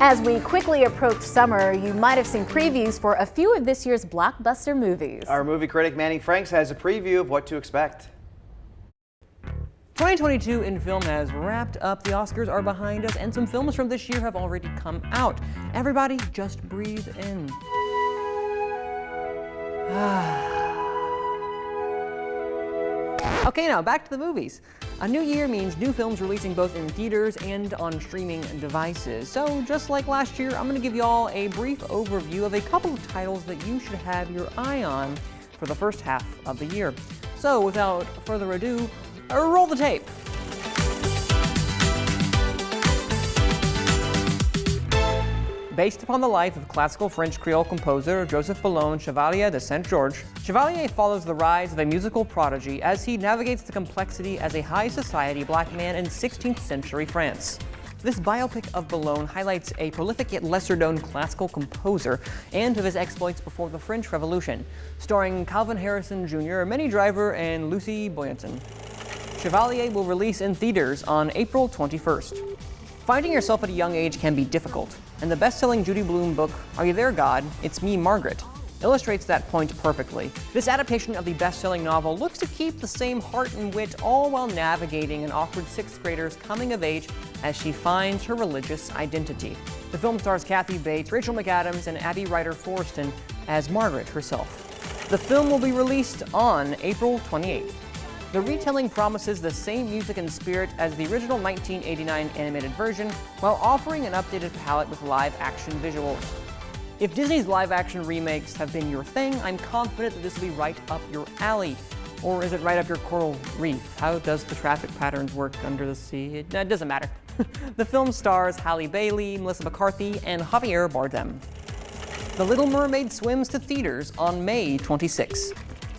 As we quickly approach summer, you might have seen previews for a few of this year's blockbuster movies. Our movie critic Manning Franks has a preview of what to expect. 2022 in film has wrapped up, the Oscars are behind us, and some films from this year have already come out. Everybody just breathe in. Okay, now back to the movies. A new year means new films releasing both in theaters and on streaming devices. So just like last year, I'm going to give you all a brief overview of a couple of titles that you should have your eye on for the first half of the year. So without further ado, roll the tape. Based upon the life of classical French Creole composer Joseph Boulogne Chevalier de Saint-Georges, Chevalier follows the rise of a musical prodigy as he navigates the complexity as a high society black man in 16th century France. This biopic of Boulogne highlights a prolific yet lesser-known classical composer and of his exploits before the French Revolution, starring Calvin Harrison Jr., Minnie Driver, and Lucy Boyanton. Chevalier will release in theaters on April 21st. Finding yourself at a young age can be difficult, and the best-selling Judy Blume book, Are You There, God? It's Me, Margaret, illustrates that point perfectly. This adaptation of the best-selling novel looks to keep the same heart and wit, all while navigating an awkward sixth grader's coming of age as she finds her religious identity. The film stars Kathy Bates, Rachel McAdams, and Abby Ryder-Forreston as Margaret herself. The film will be released on April 28th. The retelling promises the same music and spirit as the original 1989 animated version, while offering an updated palette with live-action visuals. If Disney's live-action remakes have been your thing, I'm confident that this will be right up your alley. Or is it right up your coral reef? How does the traffic patterns work under the sea? It doesn't matter. The film stars Halle Bailey, Melissa McCarthy, and Javier Bardem. The Little Mermaid swims to theaters on May 26.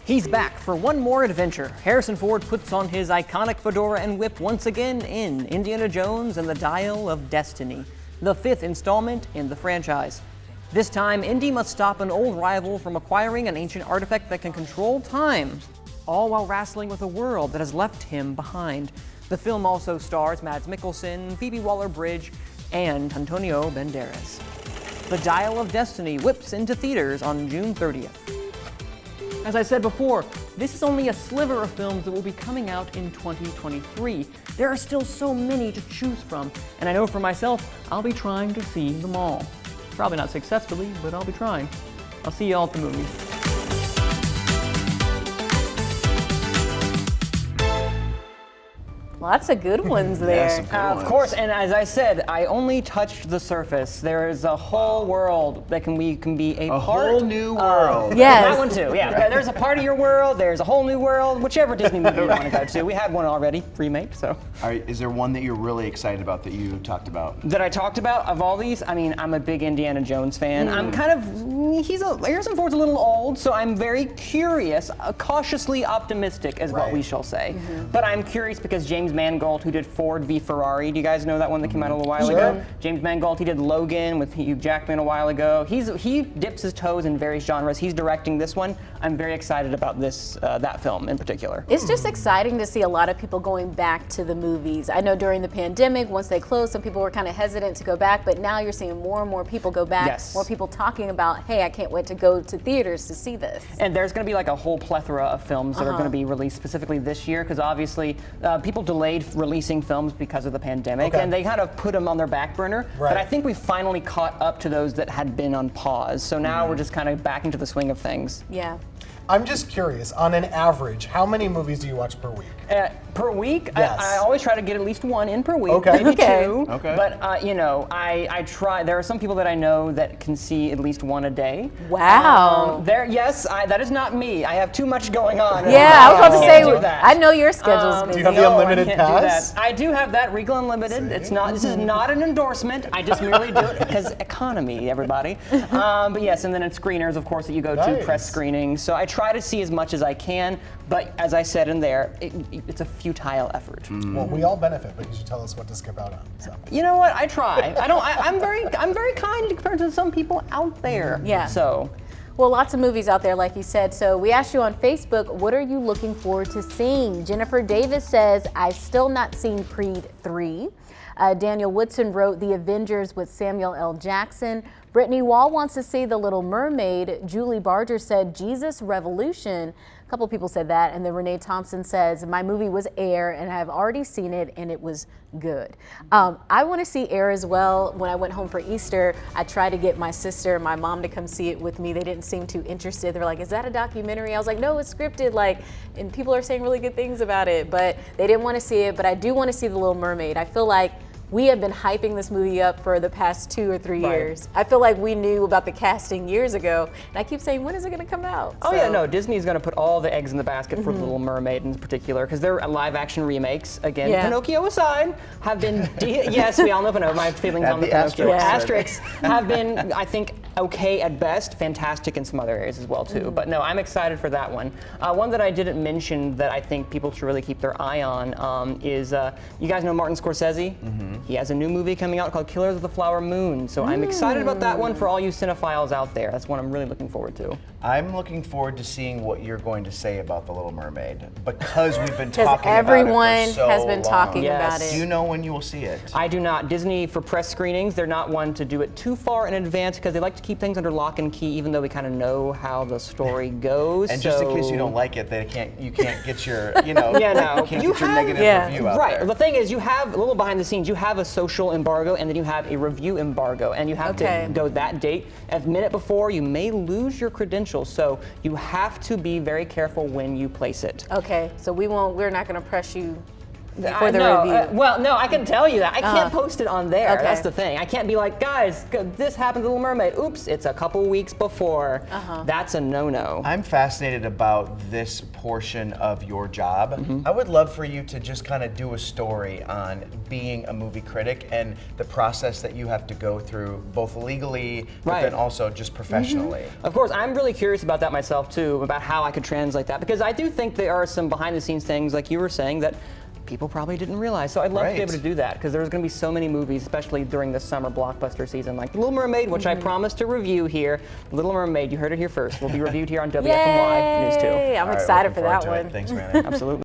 He's back for one more adventure. Harrison Ford puts on his iconic fedora and whip once again in Indiana Jones and the Dial of Destiny, the fifth installment in the franchise. This time, Indy must stop an old rival from acquiring an ancient artifact that can control time, all while wrestling with a world that has left him behind. The film also stars Mads Mikkelsen, Phoebe Waller-Bridge, and Antonio Banderas. The Dial of Destiny whips into theaters on June 30th. As I said before, this is only a sliver of films that will be coming out in 2023. There are still so many to choose from, and I know for myself, I'll be trying to see them all. Probably not successfully, but I'll be trying. I'll see y'all at the movies. Lots of good ones there. Some good Of ones. course, and as I said, I only touched the surface. There is a whole world that we can be a part whole new world. Yes. That one too, yeah. There's a part of your world, there's a whole new world, whichever Disney movie you want to go to. We had one already, remake, so. Is there one that you're really excited about that you talked about? That I talked about, of all these, I mean, I'm a big Indiana Jones fan. I'm kind of, Harrison Ford's a little old, so I'm very curious, cautiously optimistic is what Right. we shall say. But I'm curious because James Mangold, who did Ford v Ferrari, do you guys know that one that came out a little while ago? James Mangold, he did Logan with Hugh Jackman a while ago. He dips his toes in various genres. He's directing this one. I'm very excited about this, that film in particular. It's just exciting to see a lot of people going back to the movies. I know during the pandemic, once they closed, some people were kind of hesitant to go back, but now you're seeing more and more people go back, Yes. more people talking about, hey, I can't wait to go to theaters to see this. And there's going to be like a whole plethora of films that are going to be released specifically this year, because obviously people delayed releasing films because of the pandemic, and they kind of put them on their back burner. Right. But I think we finally caught up to those that had been on pause. So now we're just kind of back into the swing of things. Yeah. I'm just curious, on an average, how many movies do you watch per week? Per week, Yes. I always try to get at least one in per week, Okay. maybe Okay. two. Okay. But you know, I try. There are some people that I know that can see at least one a day. Wow. That is not me. I have too much going on. Yeah, I was about to Can't say, do that. I know your schedule's busy. Do you have the No, unlimited I can't do pass? that. I do have that, Regal Unlimited. It's not. This is not an endorsement. I just merely do it because economy, everybody. But yes, and then it's screeners, of course, that you go to, Nice. press screenings. So I try to see as much as I can. But as I said in there, it's a futile effort. Well, we all benefit because you tell us what to skip out on. So. You know what? I try. I'm very kind compared to some people out there. Yeah. So. Well, lots of movies out there, like you said. So we asked you on Facebook, what are you looking forward to seeing? Jennifer Davis says, I've still not seen Creed 3. Daniel Woodson wrote The Avengers with Samuel L. Jackson. Brittany Wall wants to see The Little Mermaid. Julie Barger said Jesus Revolution. A couple people said that. And then Renee Thompson says, my movie was Air and I've already seen it and it was good. I want to see Air as well. When I went home for Easter, I tried to get my sister and my mom to come see it with me. They didn't seem too interested. They were like, is that a documentary? I was like, no, it's scripted. And people are saying really good things about it, but they didn't want to see it. But I do want to see The Little Mermaid. I feel like we have been hyping this movie up for the past 2 or 3 years. I feel like we knew about the casting years ago, and I keep saying, when is it going to come out? Oh yeah, no, Disney's going to put all the eggs in the basket for The Little Mermaid in particular, because their live-action remakes, again, Pinocchio aside, have been, yes, we all know my feelings on the Pinocchio. Asterix have been, I think, okay at best, fantastic in some other areas as well too. But no, I'm excited for that one. One that I didn't mention that I think people should really keep their eye on is, you guys know Martin Scorsese? He has a new movie coming out called Killers of the Flower Moon. So I'm excited about that one for all you cinephiles out there. That's one I'm really looking forward to. I'm looking forward to seeing what you're going to say about The Little Mermaid, because we've been talking Because everyone about it for so has been talking long. about it. Do you know when you will see it? I do not. Disney, for press screenings, they're not one to do it too far in advance because they like to keep things under lock and key, even though we kind of know how the story goes. And just in case you don't like it, you can't get your, you can't get your negative review out right. there. The thing is, you have a little behind the scenes. You have a social embargo, and then you have a review embargo, and you have to go that date. A minute before, you may lose your credentials, so you have to be very careful when you place it. Okay, so we're not going to press you for the review. Well, no, I can tell you that. I can't post it on there. Okay. That's the thing. I can't be like, guys, this happened to Little Mermaid. Oops, it's a couple weeks before. That's a no-no. I'm fascinated about this portion of your job. I would love for you to just kind of do a story on being a movie critic and the process that you have to go through, both legally, but then also just professionally. Of course, I'm really curious about that myself too, about how I could translate that, because I do think there are some behind-the-scenes things, like you were saying, that people probably didn't realize. So I'd love to be able to do that, because there's going to be so many movies, especially during the summer blockbuster season, like The Little Mermaid, which I promised to review here. Little Mermaid, you heard it here first, will be reviewed here on WFMY News 2. I'm excited for that Looking forward to one. it. Thanks, man. Absolutely.